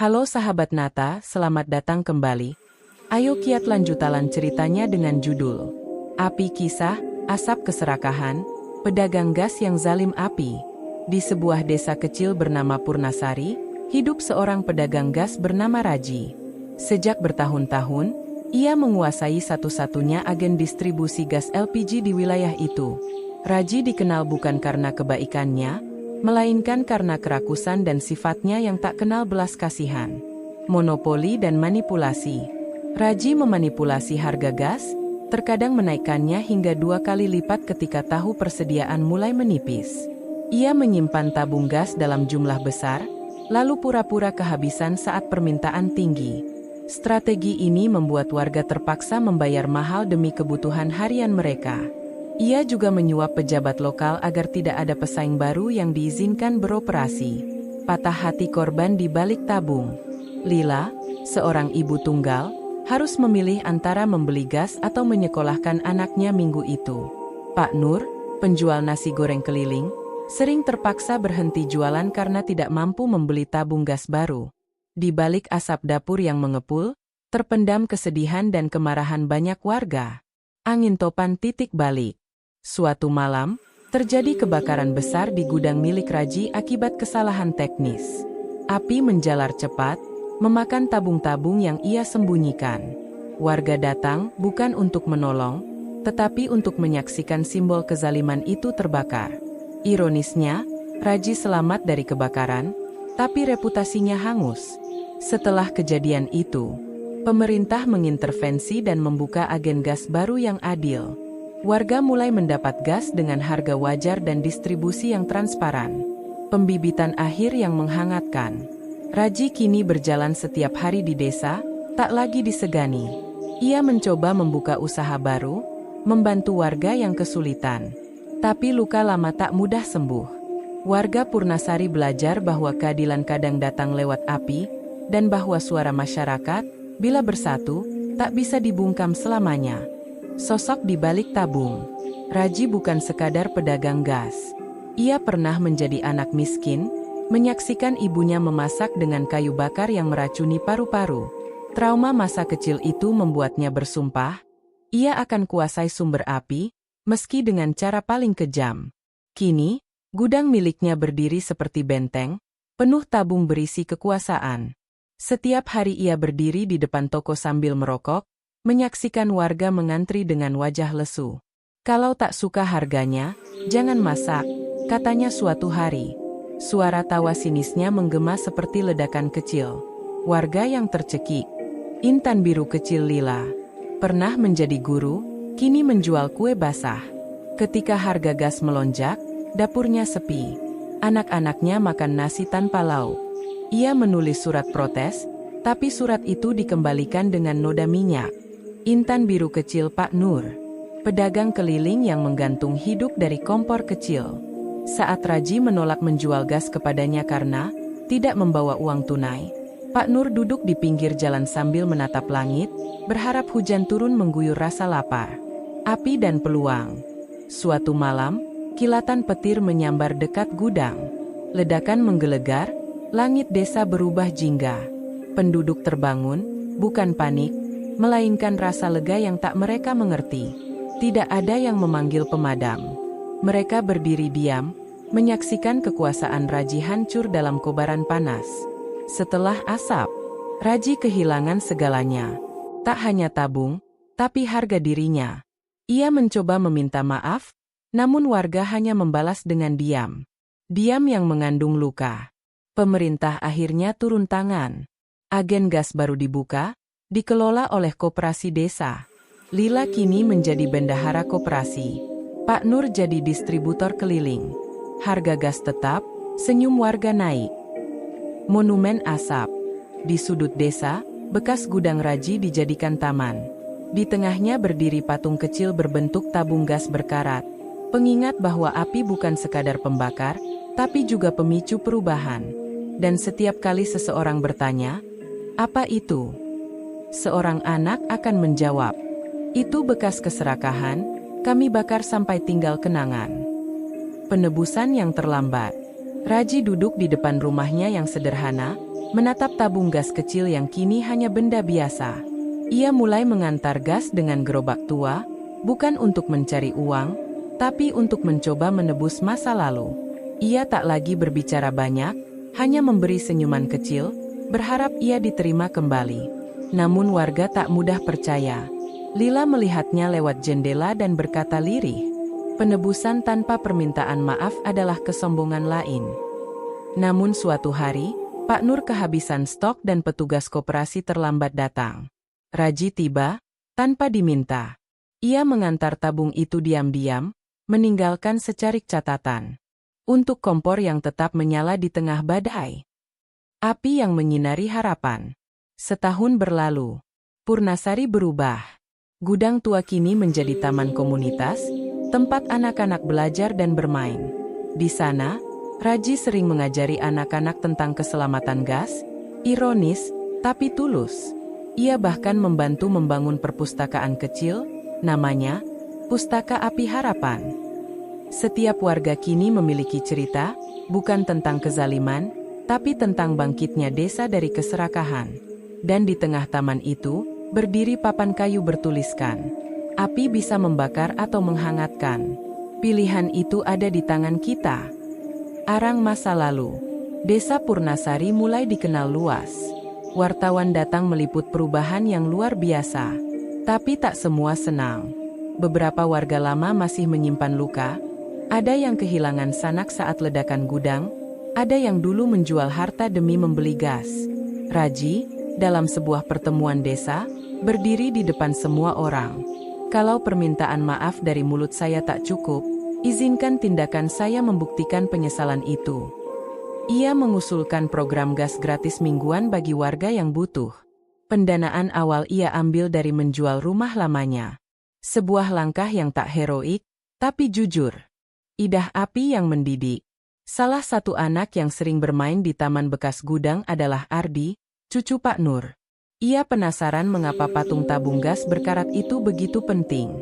Halo sahabat Nata, selamat datang kembali. Ayo kiat lanjutalan ceritanya dengan judul Api Kisah, Asap Keserakahan, Pedagang Gas yang Zalim Api. Di sebuah desa kecil bernama Purnasari, hidup seorang pedagang gas bernama Raji. Sejak bertahun-tahun, ia menguasai satu-satunya agen distribusi gas LPG di wilayah itu. Raji dikenal bukan karena kebaikannya, melainkan karena kerakusan dan sifatnya yang tak kenal belas kasihan. Monopoli dan manipulasi. Raji memanipulasi harga gas, terkadang menaikkannya hingga 2 kali lipat ketika tahu persediaan mulai menipis. Ia menyimpan tabung gas dalam jumlah besar, lalu pura-pura kehabisan saat permintaan tinggi. Strategi ini membuat warga terpaksa membayar mahal demi kebutuhan harian mereka. Ia juga menyuap pejabat lokal agar tidak ada pesaing baru yang diizinkan beroperasi. Patah hati korban di balik tabung. Lila, seorang ibu tunggal, harus memilih antara membeli gas atau menyekolahkan anaknya minggu itu. Pak Nur, penjual nasi goreng keliling, sering terpaksa berhenti jualan karena tidak mampu membeli tabung gas baru. Di balik asap dapur yang mengepul, terpendam kesedihan dan kemarahan banyak warga. Angin topan titik balik. Suatu malam, terjadi kebakaran besar di gudang milik Raji akibat kesalahan teknis. Api menjalar cepat, memakan tabung-tabung yang ia sembunyikan. Warga datang bukan untuk menolong, tetapi untuk menyaksikan simbol kezaliman itu terbakar. Ironisnya, Raji selamat dari kebakaran, tapi reputasinya hangus. Setelah kejadian itu, pemerintah mengintervensi dan membuka agen gas baru yang adil. Warga mulai mendapat gas dengan harga wajar dan distribusi yang transparan. Pembibitan akhir yang menghangatkan. Raji kini berjalan setiap hari di desa, tak lagi disegani. Ia mencoba membuka usaha baru, membantu warga yang kesulitan. Tapi luka lama tak mudah sembuh. Warga Purnasari belajar bahwa keadilan kadang datang lewat api, dan bahwa suara masyarakat, bila bersatu, tak bisa dibungkam selamanya. Sosok di balik tabung. Raji bukan sekadar pedagang gas. Ia pernah menjadi anak miskin, menyaksikan ibunya memasak dengan kayu bakar yang meracuni paru-paru. Trauma masa kecil itu membuatnya bersumpah, ia akan kuasai sumber api, meski dengan cara paling kejam. Kini, gudang miliknya berdiri seperti benteng, penuh tabung berisi kekuasaan. Setiap hari ia berdiri di depan toko sambil merokok, menyaksikan warga mengantri dengan wajah lesu. Kalau tak suka harganya, jangan masak, katanya suatu hari. Suara tawa sinisnya menggema seperti ledakan kecil. Warga yang tercekik. Intan biru kecil Lila. Pernah menjadi guru, kini menjual kue basah. Ketika harga gas melonjak, dapurnya sepi. Anak-anaknya makan nasi tanpa lauk. Ia menulis surat protes, tapi surat itu dikembalikan dengan noda minyak. Intan biru kecil Pak Nur, pedagang keliling yang menggantung hidup dari kompor kecil. Saat Raji menolak menjual gas kepadanya karena tidak membawa uang tunai, Pak Nur duduk di pinggir jalan sambil menatap langit, berharap hujan turun mengguyur rasa lapar. Api dan peluang. Suatu malam, kilatan petir menyambar dekat gudang. Ledakan menggelegar, langit desa berubah jingga. Penduduk terbangun, bukan panik, melainkan rasa lega yang tak mereka mengerti. Tidak ada yang memanggil pemadam. Mereka berdiri diam, menyaksikan kekuasaan Raji hancur dalam kobaran panas. Setelah asap, Raji kehilangan segalanya. Tak hanya tabung, tapi harga dirinya. Ia mencoba meminta maaf, namun warga hanya membalas dengan diam. Diam yang mengandung luka. Pemerintah akhirnya turun tangan. Agen gas baru dibuka, dikelola oleh koperasi desa. Lila kini menjadi bendahara koperasi. Pak Nur jadi distributor keliling. Harga gas tetap, senyum warga naik. Monumen asap. Di sudut desa, bekas gudang Raji dijadikan taman. Di tengahnya berdiri patung kecil berbentuk tabung gas berkarat. Pengingat bahwa api bukan sekadar pembakar, tapi juga pemicu perubahan. Dan setiap kali seseorang bertanya, "Apa itu?" Seorang anak akan menjawab, "Itu bekas keserakahan, kami bakar sampai tinggal kenangan." Penebusan yang terlambat. Raji duduk di depan rumahnya yang sederhana, menatap tabung gas kecil yang kini hanya benda biasa. Ia mulai mengantar gas dengan gerobak tua, bukan untuk mencari uang, tapi untuk mencoba menebus masa lalu. Ia tak lagi berbicara banyak, hanya memberi senyuman kecil, berharap ia diterima kembali. Namun warga tak mudah percaya. Lila melihatnya lewat jendela dan berkata lirih, penebusan tanpa permintaan maaf adalah kesombongan lain. Namun suatu hari, Pak Nur kehabisan stok dan petugas koperasi terlambat datang. Raji tiba, tanpa diminta. Ia mengantar tabung itu diam-diam, meninggalkan secarik catatan. Untuk kompor yang tetap menyala di tengah badai. Api yang menyinari harapan. Setahun berlalu. Purnasari berubah. Gudang tua kini menjadi taman komunitas, tempat anak-anak belajar dan bermain. Di sana, Raji sering mengajari anak-anak tentang keselamatan gas, ironis, tapi tulus. Ia bahkan membantu membangun perpustakaan kecil, namanya Pustaka Api Harapan. Setiap warga kini memiliki cerita, bukan tentang kezaliman, tapi tentang bangkitnya desa dari keserakahan. Dan di tengah taman itu, berdiri papan kayu bertuliskan, api bisa membakar atau menghangatkan. Pilihan itu ada di tangan kita. Arang masa lalu. Desa Purnasari mulai dikenal luas. Wartawan datang meliput perubahan yang luar biasa. Tapi tak semua senang. Beberapa warga lama masih menyimpan luka. Ada yang kehilangan sanak saat ledakan gudang, ada yang dulu menjual harta demi membeli gas. Raji, dalam sebuah pertemuan desa, berdiri di depan semua orang. Kalau permintaan maaf dari mulut saya tak cukup, izinkan tindakan saya membuktikan penyesalan itu. Ia mengusulkan program gas gratis mingguan bagi warga yang butuh. Pendanaan awal ia ambil dari menjual rumah lamanya. Sebuah langkah yang tak heroik, tapi jujur. Idah api yang mendidik. Salah satu anak yang sering bermain di taman bekas gudang adalah Ardi, cucu Pak Nur. Ia penasaran mengapa patung tabung gas berkarat itu begitu penting.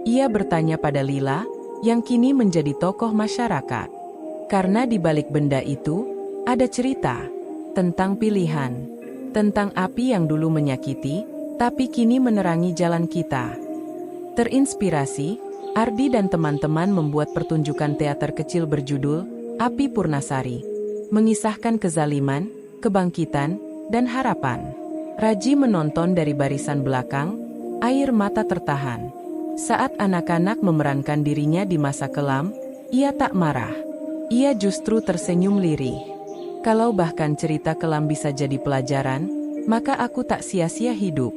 Ia bertanya pada Lila, yang kini menjadi tokoh masyarakat. Karena di balik benda itu, ada cerita tentang pilihan, tentang api yang dulu menyakiti, tapi kini menerangi jalan kita. Terinspirasi, Ardi dan teman-teman membuat pertunjukan teater kecil berjudul Api Purnasari, mengisahkan kezaliman, kebangkitan, dan harapan. Raji menonton dari barisan belakang, air mata tertahan. Saat anak-anak memerankan dirinya di masa kelam, ia tak marah. Ia justru tersenyum lirih. Kalau bahkan cerita kelam bisa jadi pelajaran, maka aku tak sia-sia hidup.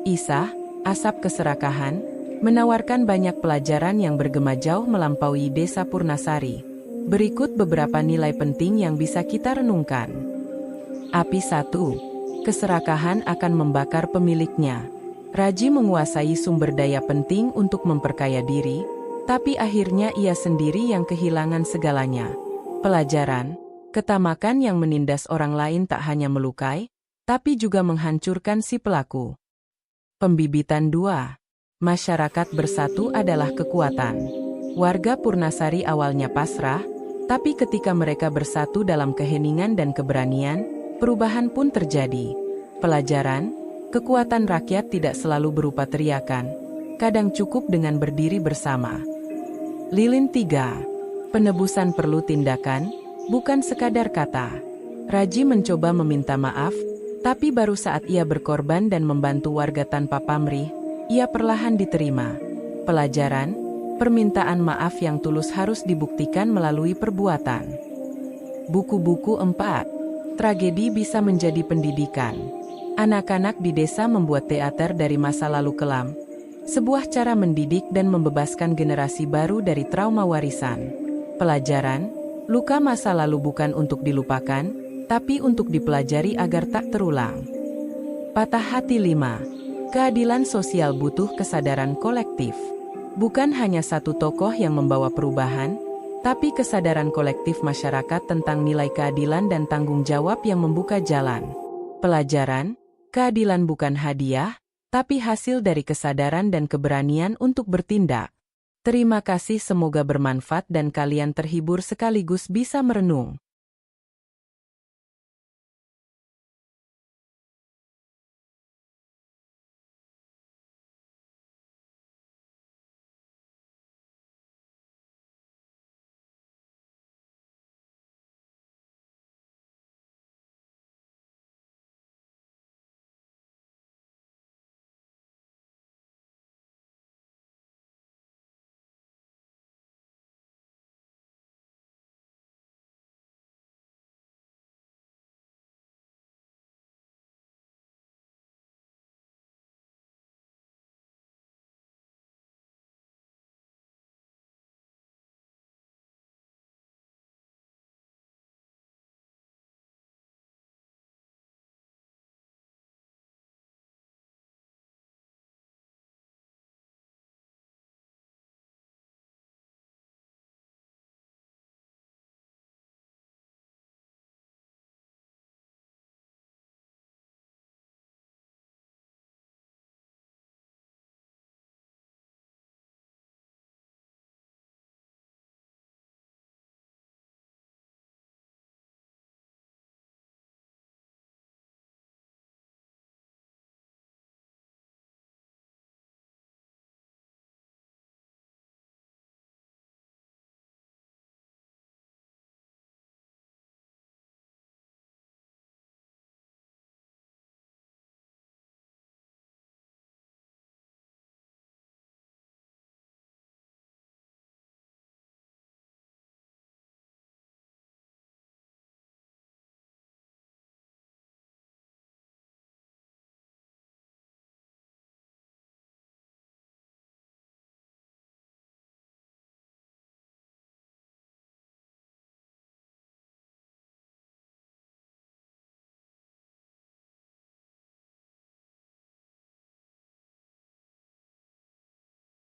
Isah, asap keserakahan, menawarkan banyak pelajaran yang bergema jauh melampaui desa Purnasari. Berikut beberapa nilai penting yang bisa kita renungkan. Api 1. Keserakahan akan membakar pemiliknya. Raji menguasai sumber daya penting untuk memperkaya diri, tapi akhirnya ia sendiri yang kehilangan segalanya. Pelajaran, ketamakan yang menindas orang lain tak hanya melukai, tapi juga menghancurkan si pelaku. Pembibitan 2. Masyarakat bersatu adalah kekuatan. Warga Purnasari awalnya pasrah, tapi ketika mereka bersatu dalam keheningan dan keberanian, perubahan pun terjadi. Pelajaran, kekuatan rakyat tidak selalu berupa teriakan, kadang cukup dengan berdiri bersama. Lilin 3. Penebusan perlu tindakan, bukan sekadar kata. Raji mencoba meminta maaf, tapi baru saat ia berkorban dan membantu warga tanpa pamrih, ia perlahan diterima. Pelajaran, permintaan maaf yang tulus harus dibuktikan melalui perbuatan. Buku-buku 4. Tragedi bisa menjadi pendidikan. Anak-anak di desa membuat teater dari masa lalu kelam. Sebuah cara mendidik dan membebaskan generasi baru dari trauma warisan. Pelajaran, luka masa lalu bukan untuk dilupakan, tapi untuk dipelajari agar tak terulang. Patah hati 5. Keadilan sosial butuh kesadaran kolektif. Bukan hanya satu tokoh yang membawa perubahan, tapi kesadaran kolektif masyarakat tentang nilai keadilan dan tanggung jawab yang membuka jalan. Pelajaran, keadilan bukan hadiah, tapi hasil dari kesadaran dan keberanian untuk bertindak. Terima kasih, semoga bermanfaat dan kalian terhibur sekaligus bisa merenung.